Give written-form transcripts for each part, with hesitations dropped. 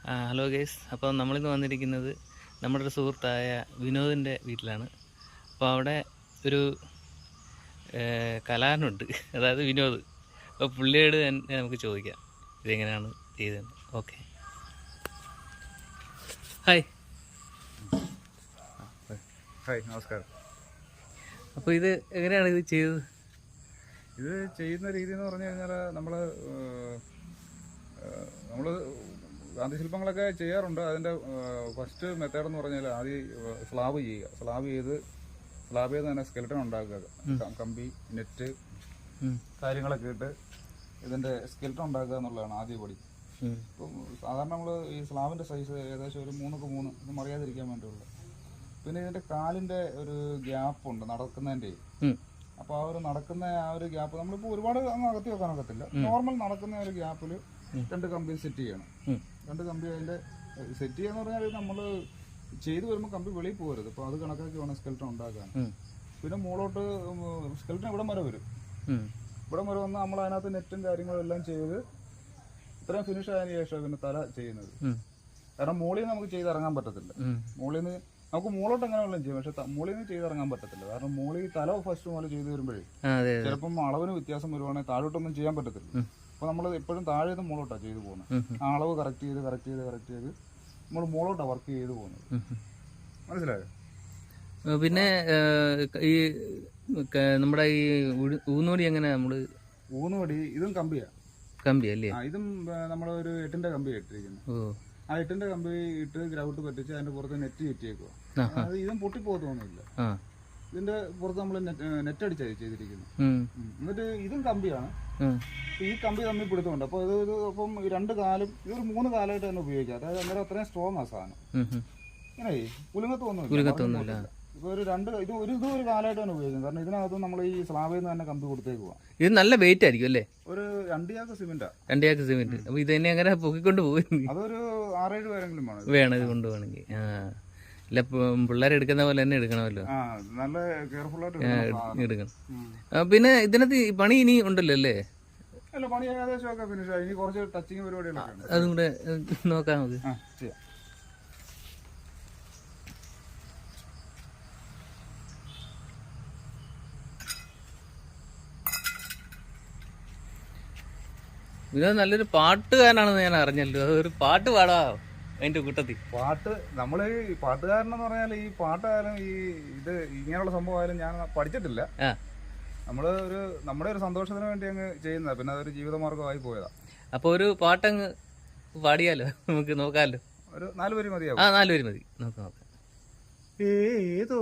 Hello guys, അപ്പോൾ നമ്മളിന്ന് വന്നിരിക്കുന്നത് നമ്മുടെ ഒരു സുഹൃത്തായ വിനോദിൻ്റെ വീട്ടിലാണ്. അപ്പോൾ അവിടെ ഒരു കലാകാരനുണ്ട്, അതായത് വിനോദ്. അപ്പോൾ പുള്ളിയോട് തന്നെ നമുക്ക് ചോദിക്കാം ഇതെങ്ങനെയാണ് ചെയ്തതെന്ന്. Okay, hi. ഹായ്, നമസ്കാരം. അപ്പോൾ ഇത് എങ്ങനെയാണ് ഇത് ചെയ്തത്? ഇത് ചെയ്യുന്ന രീതി എന്ന് പറഞ്ഞു കഴിഞ്ഞാൽ നമ്മൾ ഗാന്ധിശില്പങ്ങളൊക്കെ ചെയ്യാറുണ്ട്. അതിൻ്റെ ഫസ്റ്റ് മെത്തേഡ് എന്ന് പറഞ്ഞാൽ ആദ്യം സ്ലാബ് ചെയ്യുക. സ്ലാബ് ചെയ്ത് തന്നെ സ്കെൽട്ടൺ ഉണ്ടാക്കുക. കമ്പി, നെറ്റ് കാര്യങ്ങളൊക്കെ ഇട്ട് ഇതിൻ്റെ സ്കെൽട്ടൺ ഉണ്ടാക്കുക എന്നുള്ളതാണ് ആദ്യ പടി. ഇപ്പം സാധാരണ നമ്മൾ ഈ സ്ലാബിൻ്റെ സൈസ് ഏകദേശം ഒരു 3x3 ഇത് മറിയാതിരിക്കാൻ വേണ്ടിയുള്ളത്. പിന്നെ ഇതിൻ്റെ കാലിൻ്റെ ഒരു ഗ്യാപ്പുണ്ട് നടക്കുന്നതിൻ്റെ. അപ്പോൾ ആ ഒരു ഗ്യാപ്പ് നമ്മളിപ്പോൾ ഒരുപാട് അങ്ങ് അകത്തി വെക്കാൻ ഒക്കത്തില്ല. നോർമൽ നടക്കുന്ന ഒരു ഗ്യാപ്പിൽ 2 കമ്പി സെറ്റ് ചെയ്യണം. 2 കമ്പി അതിൻ്റെ സെറ്റ് ചെയ്യാന്ന് പറഞ്ഞാൽ നമ്മൾ ചെയ്ത് വരുമ്പോൾ കമ്പി വെളിയിൽ പോകരുത്. അപ്പോൾ അത് കണക്കാക്കി വേണം സ്കെൽട്ടൺ ഉണ്ടാക്കാൻ. പിന്നെ മുകളോട്ട് സ്കെൽട്ടൺ ഇവിടം വരെ വരും. ഇവിടം വരെ വന്ന് നമ്മൾ അതിനകത്ത് നെറ്റും കാര്യങ്ങളും എല്ലാം ചെയ്ത് ഇത്രയും ഫിനിഷ് ആയതിനു ശേഷം പിന്നെ തല ചെയ്യുന്നത്. കാരണം മുകളിൽ നിന്ന് നമുക്ക് ചെയ്തിറങ്ങാൻ പറ്റത്തില്ല. മുകളിൽ നിന്ന് നമുക്ക് മുകളോട്ട് എങ്ങനെ വെള്ളം ചെയ്യും, പക്ഷെ മുകളിൽ നിന്ന് ചെയ്തിറങ്ങാൻ പറ്റത്തില്ല. കാരണം മുകളിൽ തല ഫസ്റ്റ് മുതൽ ചെയ്ത് വരുമ്പോഴേ ചിലപ്പം അളവിന് വ്യത്യാസം വരുവാണെങ്കിൽ താഴോട്ടൊന്നും ചെയ്യാൻ പറ്റത്തില്ല. അപ്പോൾ നമ്മൾ എപ്പോഴും താഴെ നിന്ന് മുകളോട്ടാണ് ചെയ്ത് പോകുന്നത്. ആ അളവ് കറക്റ്റ് ചെയ്ത് നമ്മൾ മുകളോട്ടാണ് വർക്ക് ചെയ്ത് പോകുന്നത്. മനസ്സിലായോ? പിന്നെ ഈ നമ്മുടെ ഈ ഊന്നുവടി എങ്ങനെ നമ്മൾ ഊന്നുവടി ഇതും കമ്പിയല്ലേ? ഇതും നമ്മളൊരു 8ന്റെ കമ്പി ഇട്ടിരിക്കുന്നത്. ആ 8ന്റെ കമ്പി ഇട്ട് ഗ്രൗട്ട് പറ്റിച്ച് അതിന്റെ പുറത്ത് നെറ്റ് ചുറ്റിയേക്കുക. അത് ഇതും പൊട്ടിപ്പോകത്തൊന്നുമില്ല. ഇതിന്റെ പുറത്ത് നമ്മൾ നെറ്റ് അടിച്ചായി ചെയ്തിരിക്കുന്നത്. എന്നിട്ട് ഇതും കമ്പിയാണ്. ഈ കമ്പി തമ്മിൽ പിടുത്തമുണ്ട്. അപ്പോൾ ഇത് അപ്പം 2 കാലും ഇതൊരു 3 കാലമായിട്ട് തന്നെ ഉപയോഗിക്കാം. അതായത് അന്നേരം അത്രയും സ്ട്രോങ് ആ സാധനം. ഇങ്ങനെ കുലുങ്ങത്തൊന്നുമില്ല. ഇപ്പൊ ഒരു ഒരു കാലമായിട്ട് തന്നെ ഉപയോഗിക്കും. കാരണം ഇതിനകത്ത് നമ്മൾ ഈ സ്ലാബിൽ നിന്ന് തന്നെ കമ്പി കൊടുത്തേക്കുക. ഇത് നല്ല വെയിറ്റ് ആയിരിക്കും അല്ലേ? ഒരു 2 ചാക്ക് സിമെന്റ്. അപ്പൊ ഇത് തന്നെ എങ്ങനെ പൊക്കിക്കൊണ്ട് പോകും? അതൊരു 6-7 പേരെങ്കിലും വേണം ഇത് കൊണ്ടുപോകണമെങ്കിൽ. ഇല്ല, പിള്ളേരെ എടുക്കുന്ന പോലെ തന്നെ എടുക്കണമല്ലോ. നല്ല കെയർഫുൾ ആയിട്ട് എടുക്കണം. പിന്നെ ഇതിനകത്ത് പണി ഇനി ഉണ്ടല്ലോ അല്ലേ? അല്ല, പണി ഏകദേശമൊക്കെ ഫിനിഷ് ആയി. ഇനി കുറച്ച് ടച്ചിങ് പരിപാടികളൊക്കെ ഉണ്ട്. അതും കൂടെ നോക്കാം നമുക്ക്. ചെയ്യാം. ഇത് നല്ലൊരു പാട്ടുകാരനാണെന്ന് ഞാൻ അറിഞ്ഞല്ലോ. അതൊരു പാട്ട് പാടാം അതിന്റെ കൂട്ടത്തിൽ. നമ്മള് ഈ പാട്ടുകാരനെന്ന് പറഞ്ഞാൽ ഈ പാട്ടായാലും ഇത് ഇങ്ങനെയുള്ള സംഭവമായാലും ഞാൻ പഠിച്ചിട്ടില്ല. നമ്മുടെ ഒരു സന്തോഷത്തിന് വേണ്ടി അങ്ങ് ചെയ്യുന്നതാ. പിന്നെ അതൊരു ജീവിതമാർഗമായി പോയതാ. അപ്പൊ ഒരു പാട്ടങ്ങ് പാടിയാലോ? നമുക്ക് നോക്കാമല്ലോ. ഒരു 4 വരി മതിയാവും. 4 വരി മതി. നോക്കാം. ഏതോ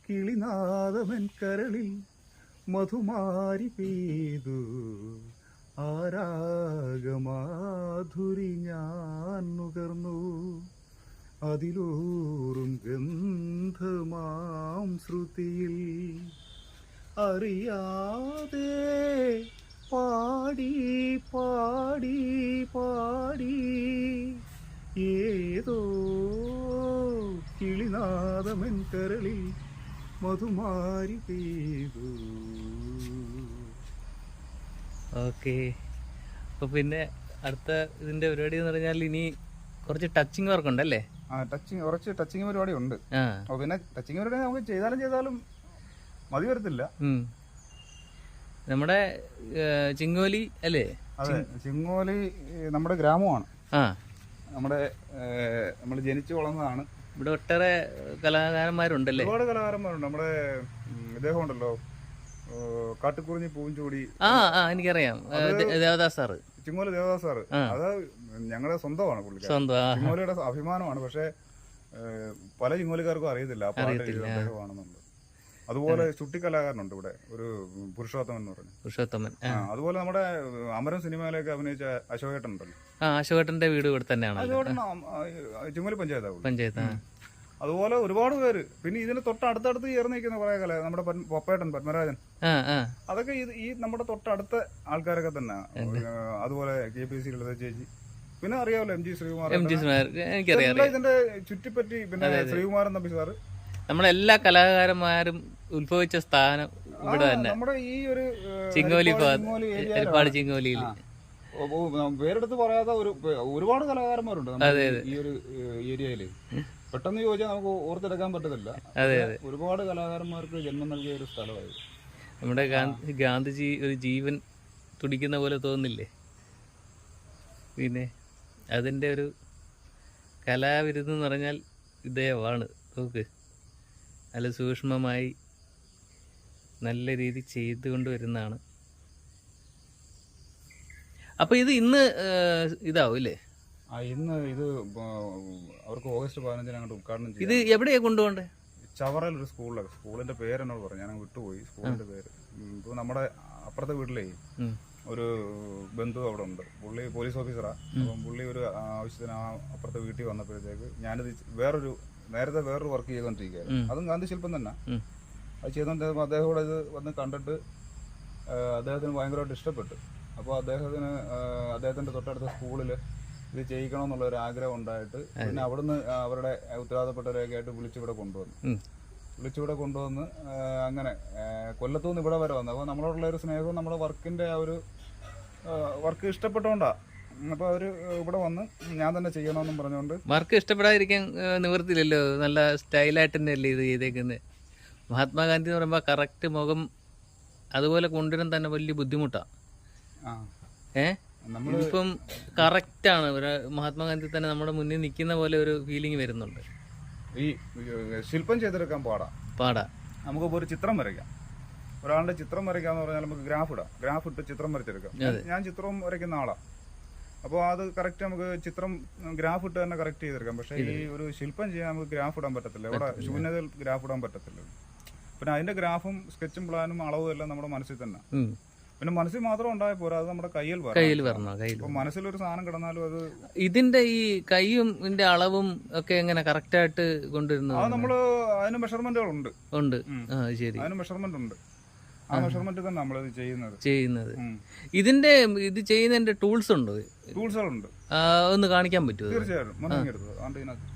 കിളിനാദമൻ കരളിൽ മധുമാരി പെയ്തു, ആരാഗമാധുരി ഞാൻ നുകർന്നു, അതിലൂറും ഗന്ധമാം ശ്രുതിയിൽ അറിയാതെ പാടി പാടി പാടി ഏതോ കിളിനാദമൻ കരളിൽ മധുമാരി പെയ്തു. ഓക്കെ. അപ്പോൾ പിന്നെ അടുത്ത ഇതിന്റെ പരിപാടി എന്ന് പറഞ്ഞാൽ ഇനി കുറച്ച് ടച്ചിങ് വർക്ക് ഉണ്ടല്ലേ? കുറച്ച് ടച്ചിങ് പരിപാടി ഉണ്ട്. പിന്നെ ടച്ചിങ് പരിപാടി നമുക്ക് ചെയ്താലും മതി വരത്തില്ല. നമ്മുടെ ചിങ്ങോലി അല്ലേ? ചിങ്ങോലി നമ്മുടെ ഗ്രാമമാണ്. നമ്മൾ ജനിച്ചു വളർന്നതാണ്. ഇവിടെ ഒട്ടേറെ കലാകാരന്മാരുണ്ടല്ലേ? ഒരുപാട് കലാകാരന്മാരുണ്ട്. നമ്മുടെ ഇദ്ദേഹം ഉണ്ടല്ലോ, കാട്ടുകുറിഞ്ഞി പൂഞ്ചൂടി. എനിക്കറിയാം. Devadas sir, Chingoli Devadas sir. അത് ഞങ്ങളുടെ സ്വന്തമാണ്. ചിങ്ങോലിയുടെ അഭിമാനമാണ്. പക്ഷെ പല ചിങ്ങോലിക്കാർക്കും അറിയത്തില്ല ആ പാട്ട് അദ്ദേഹമാണെന്നുള്ളത്. അതുപോലെ ചുട്ടി കലാകാരനുണ്ട് ഇവിടെ, ഒരു പുരുഷോത്തമൻ എന്ന് പറഞ്ഞു. അതുപോലെ നമ്മുടെ അമരം സിനിമയിലൊക്കെ അഭിനയിച്ച അശോകേട്ടൻ ഉണ്ടല്ലോ. അശോകേട്ടന്റെ വീട് ഇവിടെ തന്നെയാണ്. ചിങ്ങോലി പഞ്ചായത്ത്. അതുപോലെ ഒരുപാട് പേര്. പിന്നെ ഇതിന് തൊട്ടടുത്തടുത്ത് ചേർന്ന് നിൽക്കുന്ന കുറെ കല, നമ്മുടെ പപ്പേട്ടൻ, പത്മരാജൻ, അതൊക്കെ ഈ നമ്മുടെ തൊട്ടടുത്ത ആൾക്കാരൊക്കെ തന്നെ. അതുപോലെ KPC ലളിത ചേച്ചി, പിന്നെ അറിയാമല്ലോ MG ശ്രീകുമാർ. ഇതിന്റെ ചുറ്റിപ്പറ്റി. പിന്നെ ശ്രീകുമാരൻ തമ്പി സാറ്. നമ്മളെല്ലാ കലാകാരന്മാരും ഉത്ഭവിച്ച സ്ഥാനം ഇവിടെ തന്നെ, നമ്മുടെ ഈ ഒരു ചിങ്ങോലി, ചിങ്ങോലിയിൽ. പേരെടുത്ത് പറയാത്ത ഒരുപാട് കലാകാരന്മാരുണ്ട് നമ്മുടെ ഈ ഒരു ഏരിയയില്. പെട്ടെന്ന് ചോദിച്ചാൽ നമുക്ക് ഓർത്തെടുക്കാൻ പറ്റത്തില്ല. ഒരുപാട് കലാകാരന്മാർക്ക് ജന്മം നൽകിയ ഒരു സ്ഥലമായിരുന്നു. നമ്മുടെ ഗാന്ധിജി ഒരു ജീവൻ തുടിക്കുന്ന പോലെ തോന്നില്ലേ? പിന്നെ അതിൻ്റെ ഒരു കലാവിരുതെന്ന് പറഞ്ഞാൽ ഇദ്ദേഹമാണ്. നോക്ക്, നല്ല സൂക്ഷ്മമായി നല്ല രീതി ചെയ്തുകൊണ്ട് വരുന്നതാണ്. അപ്പോൾ ഇത് ഇന്ന് ഇതാവും അല്ലേ? ഇന്ന് ഇത് അവർക്ക് ഓഗസ്റ്റ് 15 അങ്ങോട്ട് ഉദ്ഘാടനം ചെയ്യും. ഇത് എവിടെയാ കൊണ്ടുപോകണ്ടേ? ചവറയിൽ ഒരു സ്കൂളിന്റെ പേര് എന്നോട് പറഞ്ഞു, ഞാൻ വിട്ടുപോയി സ്കൂളിന്റെ പേര്. ഇപ്പോൾ നമ്മുടെ അപ്പുറത്തെ വീട്ടിലേ ഒരു ബന്ധു അവിടെ ഉണ്ട്, പുള്ളി പോലീസ് ഓഫീസറാണ്. അപ്പം പുള്ളി ഒരു ആവശ്യത്തിന് അപ്പുറത്തെ വീട്ടിൽ വന്നപ്പോഴത്തേക്ക് ഞാനിത് നേരത്തെ വേറൊരു വർക്ക് ചെയ്തുകൊണ്ടിരിക്കുകയായിരുന്നു. അതും ഗാന്ധി ശില്പം തന്നെ. അത് ചെയ്തുകൊണ്ടിരുന്നപ്പോൾ അദ്ദേഹത്തോട് ഇത് വന്ന് കണ്ടിട്ട് അദ്ദേഹത്തിന് ഭയങ്കരമായിട്ട് ഇഷ്ടപ്പെട്ടു. അപ്പോൾ അദ്ദേഹത്തിന്റെ തൊട്ടടുത്ത സ്കൂളിൽ ഇത് ചെയ്യിക്കണമെന്നുള്ള ഒരു ആഗ്രഹം ഉണ്ടായിട്ട് പിന്നെ അവിടുന്ന് അവരുടെ ഉത്തരവാദപ്പെട്ടവരെയൊക്കെ ആയിട്ട് വിളിച്ചിവിടെ കൊണ്ടുവന്ന് അങ്ങനെ കൊല്ലത്തുനിന്ന് ഇവിടെ വരെ വന്നു. അപ്പോൾ നമ്മളോടുള്ള ഒരു സ്നേഹവും നമ്മുടെ വർക്കിന്റെ ആ ഒരു വർക്ക് ഇഷ്ടപ്പെട്ടുകൊണ്ടാണ്. അപ്പോൾ അവർ ഇവിടെ വന്ന് ഞാൻ തന്നെ ചെയ്യണമെന്നും പറഞ്ഞുകൊണ്ട്. വർക്ക് ഇഷ്ടപ്പെടാതിരിക്കാൻ നിവൃത്തിയില്ലല്ലോ, നല്ല സ്റ്റൈലായിട്ട് തന്നെയല്ലേ ഇത് ചെയ്തേക്കുന്നത്. മഹാത്മാഗാന്ധി എന്ന് പറയുമ്പോൾ കറക്റ്റ് മുഖം അതുപോലെ കൊണ്ടുവരാൻ തന്നെ വലിയ ബുദ്ധിമുട്ടാണ്. ഇപ്പം കറക്റ്റാണ്. മഹാത്മാഗാന്ധി തന്നെ നമ്മുടെ മുന്നിൽ നിൽക്കുന്ന പോലെ ഒരു ഫീലിംഗ് വരുന്നുണ്ട്. ഈ ശില്പം ചെയ്തെടുക്കാൻ പാടാ. നമുക്കിപ്പോൾ ഒരു ചിത്രം വരയ്ക്കാം, ഒരാളുടെ ചിത്രം വരയ്ക്കാന്ന് പറഞ്ഞാൽ നമുക്ക് ഗ്രാഫ് ഇട്ട് ചിത്രം വരച്ചെടുക്കാം. ഞാൻ ചിത്രവും വരയ്ക്കുന്ന ആളാണ്. അപ്പോൾ അത് കറക്റ്റ് നമുക്ക് ചിത്രം ഗ്രാഫ് ഇട്ട് തന്നെ കറക്റ്റ് ചെയ്തെടുക്കാം. പക്ഷേ ഈ ഒരു ശില്പം ചെയ്യാൻ നമുക്ക് ഗ്രാഫ് ഇടാൻ പറ്റത്തില്ല. ഇവിടെ ശൂന്യതയിൽ ഗ്രാഫ് ഇടാൻ പറ്റത്തില്ല. പിന്നെ അതിന്റെ ഗ്രാഫും സ്കെച്ചും പ്ലാനും അളവും എല്ലാം നമ്മുടെ മനസ്സിൽ തന്നെ. പിന്നെ മനസ്സിൽ മാത്രം ഉണ്ടായ പോരാ, അത് നമ്മുടെ കയ്യിൽ വരണം. ഇപ്പൊ മനസ്സിലൊരു സാധനം കിടന്നാലും അത് ഇതിന്റെ ഈ കൈയും ഇതിന്റെ അളവും ഒക്കെ എങ്ങനെ കറക്റ്റ് ആയിട്ട് കൊണ്ടുവരുന്നത്? അത് നമ്മള് അതിന് മെഷർമെന്റുകളുണ്ട്. ശരി, അതിന് മെഷർമെന്റ് ഉണ്ട്. ആ മെഷർമെന്റ് തന്നെ നമ്മൾ ചെയ്യുന്നത്. ഇതിന്റെ ഇത് ചെയ്യുന്നതിന്റെ ടൂൾസ് ഉണ്ടോ? ടൂൾസുകളുണ്ട്. ഒന്ന് കാണിക്കാൻ പറ്റുമോ? തീർച്ചയായിട്ടും.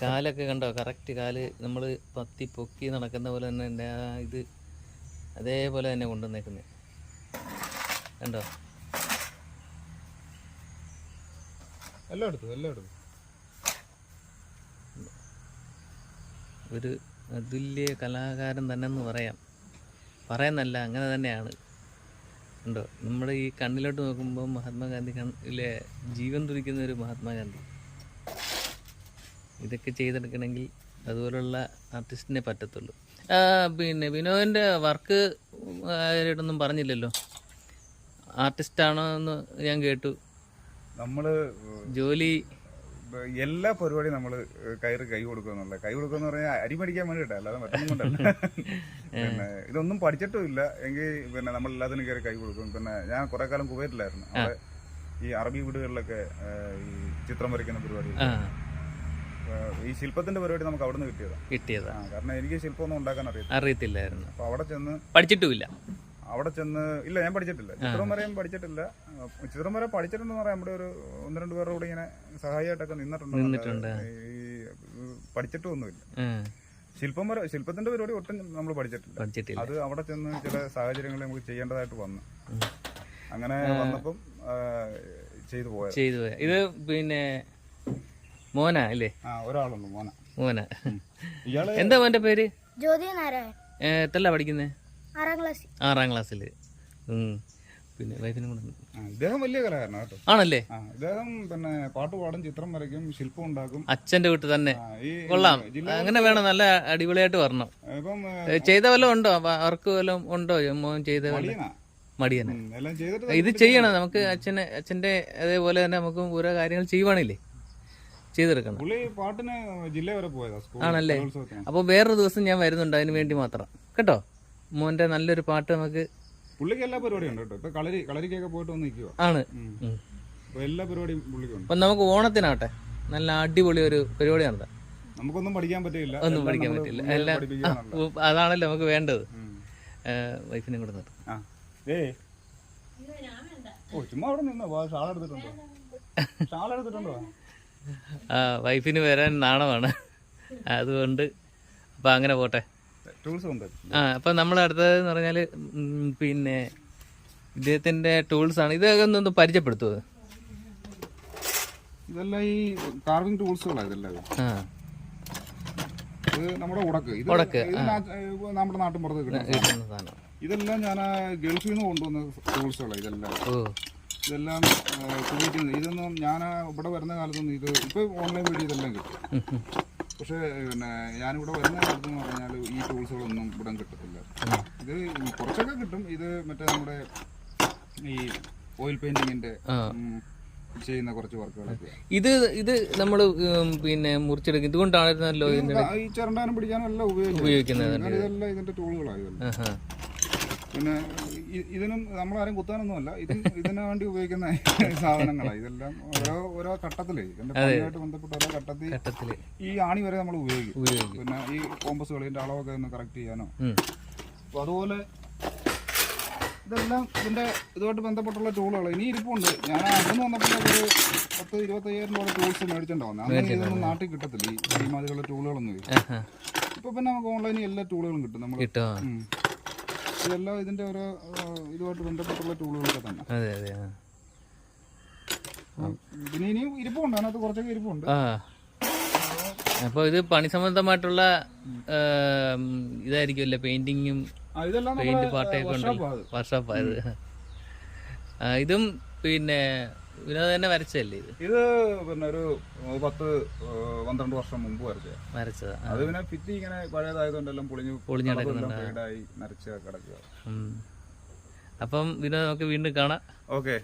കാലൊക്കെ കണ്ടോ? കറക്റ്റ് കാല് നമ്മൾ പത്തി പൊക്കി നടക്കുന്ന പോലെ തന്നെ ഇത് അതേപോലെ തന്നെ കൊണ്ടുവന്നേക്കുന്നത് കണ്ടോ? എല്ലാം എടുത്തു. ഒരു അതുല്യ കലാകാരൻ തന്നെ എന്ന് പറയാന്നല്ല, അങ്ങനെ തന്നെയാണ്. ഉണ്ടോ? നമ്മുടെ ഈ കണ്ണിലോട്ട് നോക്കുമ്പോൾ മഹാത്മാഗാന്ധി കണ്ണിലെ ജീവൻ തുടിക്കുന്ന ഒരു മഹാത്മാഗാന്ധി. ഇതൊക്കെ ചെയ്തെടുക്കണമെങ്കിൽ അതുപോലുള്ള ആർട്ടിസ്റ്റിനെ പറ്റത്തുള്ളൂ. പിന്നെ വിനോദിൻ്റെ വർക്ക് ആരോടൊന്നും പറഞ്ഞില്ലല്ലോ. ആർട്ടിസ്റ്റാണോ എന്ന് ഞാൻ കേട്ടു. നമ്മള് ജോലി എല്ലാ പരിപാടിയും നമ്മള് കൈ കൊടുക്കുന്നുള്ള കൈ കൊടുക്കുന്ന പറഞ്ഞാൽ അരി പഠിക്കാൻ വേണ്ടിയിട്ടാ, അല്ലാതെ മറ്റൊന്നും കൊണ്ടല്ല. പിന്നെ ഇതൊന്നും പഠിച്ചിട്ടും ഇല്ല എങ്കിൽ പിന്നെ നമ്മൾ എല്ലാത്തിനും കയറി കൈ കൊടുക്കും. പിന്നെ ഞാൻ കുറെ കാലം കുവൈറ്റിലായിരുന്നു. അവിടെ ഈ അറബി വീടുകളിലൊക്കെ ഈ ചിത്രം വരയ്ക്കുന്ന പരിപാടി, ഈ ശില്പത്തിന്റെ പരിപാടി നമുക്ക് അവിടെ നിന്ന് കിട്ടിയതാ. കാരണം എനിക്ക് ശില്പം ഒന്നും ഉണ്ടാക്കാൻ അറിയത്തില്ലായിരുന്നു. അപ്പൊ അവിടെ ചെന്ന് പഠിച്ചിട്ടുമില്ല. ഇല്ല, ഞാൻ പഠിച്ചിട്ടില്ല. ചിത്രം വരെയും പഠിച്ചിട്ടില്ല. ചിത്രം വരെ പഠിച്ചിട്ടുണ്ടെന്ന് പറയാം. നമ്മുടെ ഒരു 1-2 പേരുടെ കൂടെ ഇങ്ങനെ സഹായിയായിട്ടൊക്കെ നിന്നിട്ടുണ്ട്. ഈ പഠിച്ചിട്ടൊന്നുമില്ല. ശില്പത്തിന്റെ പരിപാടി ഒട്ടും നമ്മൾ പഠിച്ചിട്ടില്ല. അത് അവിടെ ചെന്ന് ചില സാഹചര്യങ്ങളിൽ നമുക്ക് ചെയ്യേണ്ടതായിട്ട് വന്നു. അങ്ങനെ വന്നപ്പം ചെയ്തു പോയത്. ഇത് പിന്നെ മോന അല്ലേ? ഒരാളുണ്ട്, മോന. ഇയാള് എന്താ മോന്റെ പേര്? ജ്യോതി നാരായൺ. എത്രല്ല പഠിക്കുന്നേ? 6ാം ക്ലാസ്സിൽ. പിന്നെ വൈഫിനും കൂടെ. ഇദ്ദേഹം വലിയ കലാകാരനാണ് കേട്ടോ. ആണല്ലേ? ഇദ്ദേഹം പിന്നെ പാട്ട് പാടും, ചിത്രം വരയ്ക്കും, ശില്പം ഉണ്ടാക്കും. അച്ഛന്റെ വീട്ടിൽ തന്നെ. കൊള്ളാം, അങ്ങനെ വേണം. നല്ല അടിപൊളിയായിട്ട് വരണം. ചെയ്ത വല്ലതും ഉണ്ടോ? വർക്ക് വല്ലതും ഉണ്ടോ മോൻ ചെയ്ത? മടിയനെ. ഇത് ചെയ്യണം നമുക്ക്. അച്ഛന്റെ അതേപോലെ തന്നെ നമുക്ക് ഓരോ കാര്യങ്ങൾ ചെയ്യുവാണില്ലേ, ചെയ്തെടുക്കണം. ആണല്ലേ? അപ്പോൾ വേറൊരു ദിവസം ഞാൻ വരുന്നുണ്ട് അതിന് വേണ്ടി മാത്രം കേട്ടോ. മോന്റെ നല്ലൊരു പാട്ട് നമുക്ക്. പുള്ളിക്ക് എല്ലാ പരിപാടിയും ഉണ്ട് കേട്ടോ. ഇപ്പൊ കളരിക്കൊക്കെ പോയിട്ട് വന്ന് നിൽക്കുക ആണ്. എല്ലാ പരിപാടിയും പുള്ളിക്കുണ്ട്. അപ്പൊ നമുക്ക് ഓണത്തിനാവട്ടെ നല്ല അടിപൊളി ഒരു പരിപാടി നടത്താം. നമുക്കൊന്നും പഠിക്കാൻ പറ്റില്ല. ഒന്നും പഠിക്കാൻ പറ്റില്ല. എല്ലാം അതാണല്ലോ നമുക്ക് വേണ്ടത്. വൈഫിനെ കൂടെ നിർത്താം. ചുമ്മാ അവിടെ നിന്നോ. ഷാൾ എടുത്തിട്ടുണ്ടോ? വൈഫിന് വരാൻ നാണമാണ്. അതുകൊണ്ട് അപ്പം അങ്ങനെ പോട്ടെ. ടൂൾസ് ഉണ്ട്. അപ്പം നമ്മൾ അടുത്തതെന്ന് പറഞ്ഞാൽ പിന്നെ ഇദ്ദേഹത്തിൻ്റെ ടൂൾസാണ്. ഇതൊക്കെ ഒന്ന് പരിചയപ്പെടുത്തുമോ? ഇതെല്ലാം ഈ കാർവിംഗ് ടൂൾസുകളാണ് ഇതെല്ലാം. ഇത് നമ്മുടെ ഉടക്ക്, ഇത് നമ്മുടെ നാട്ടിൻ പുറത്ത് കിട്ടുന്ന സാധനം. ഇതെല്ലാം ഞാൻ ഗൾഫിൽ നിന്ന് കൊണ്ടുവന്ന ടൂൾസുകളാണ് ഇതെല്ലാം. ഇതെല്ലാം ഉപയോഗിക്കുന്നത്. ഇതൊന്നും ഞാൻ ഇവിടെ വരുന്ന കാലത്തൊന്നും ഇത് ഇപ്പൊ ഓൺലൈൻ വഴി ഇതെല്ലാം കിട്ടും. പക്ഷെ പിന്നെ ഞാനിവിടെ വരുന്ന കാലത്തെന്ന് പറഞ്ഞാൽ ഈ ടൂൾസുകളൊന്നും ഇവിടെ കിട്ടത്തില്ല. ഇത് കുറച്ചൊക്കെ കിട്ടും. ഇത് മറ്റേ നമ്മുടെ ഈ ഓയിൽ പെയിന്റിങ്ങിന്റെ ചെയ്യുന്ന കുറച്ച് വർക്കുകളൊക്കെ. ഇത് നമ്മൾ പിന്നെ മുറിച്ചെടുക്കും. ഇതുകൊണ്ടാണല്ലോ ഈ ചിരണ്ടാനും പിടിക്കാനും എല്ലാം ഉപയോഗിക്കുന്നത്. ഇതെല്ലാം ഇതിന്റെ ടൂളുകളാണ്. പിന്നെ ഇതിനും നമ്മളാരും കുത്താനൊന്നുമല്ല, ഇതിനു വേണ്ടി ഉപയോഗിക്കുന്ന സാധനങ്ങളാണ് ഇതെല്ലാം. ഓരോ ഘട്ടത്തില് ഇതിന്റെ പണിയായിട്ട് ബന്ധപ്പെട്ട ഓരോ ഘട്ടത്തിൽ ഈ ആണി വരെ നമ്മൾ ഉപയോഗിക്കും. പിന്നെ ഈ കോമ്പസ് കളിന്റെ അളവൊക്കെ ഒന്ന് കറക്റ്റ് ചെയ്യാനോ. അപ്പൊ അതുപോലെ ഇതെല്ലാം ഇതുമായിട്ട് ബന്ധപ്പെട്ടുള്ള ടൂളുകൾ ഇനി ഇരിപ്പുണ്ട്. ഞാൻ അവിടുന്ന് വന്നപ്പോൾ ഒരു 10-25,000 രൂപ ടൂൾസ് മേടിച്ചിട്ടുണ്ടാവുന്നത്. അങ്ങനെ ഇതൊന്നും നാട്ടിൽ കിട്ടത്തില്ല ഈ മാതിരിയുള്ള ടൂളുകളൊന്നും. ഇപ്പൊ പിന്നെ നമുക്ക് ഓൺലൈനിൽ എല്ലാ ടൂളുകളും കിട്ടും. നമ്മൾ ഇതെല്ലാം ഇതിന്റെ ഓരോ ഇതുമായിട്ട് ബന്ധപ്പെട്ടുള്ള ടൂളുകളൊക്കെ തന്നെ. പിന്നെ ഇനിയും ഇരിപ്പുണ്ട്, അതിനകത്ത് കുറച്ചൊക്കെ ഇരിപ്പുണ്ട്. അപ്പോൾ ഇത് പണി സംബന്ധമായിട്ടുള്ള ഇതായിരിക്കുമല്ലേ, പെയിന്റിങ്ങും പെയിന്റ് പാട്ടൊക്കെ ഉണ്ട്. വർഷോപ്പായത്. ഇതും പിന്നെ വിനോദ് തന്നെ വരച്ചല്ലേ? ഇത് പിന്നെ ഒരു 10-12 വർഷം മുമ്പ് വരച്ചതാ. അത് പിന്നെ ഭിത്തി ഇങ്ങനെ പഴയതായതുകൊണ്ടെല്ലാം പൊളിഞ്ഞ് നരച്ച് കിടക്കുക. അപ്പം വിനോദ് നമുക്ക് വീണ്ടും കാണാം. ഓക്കെ.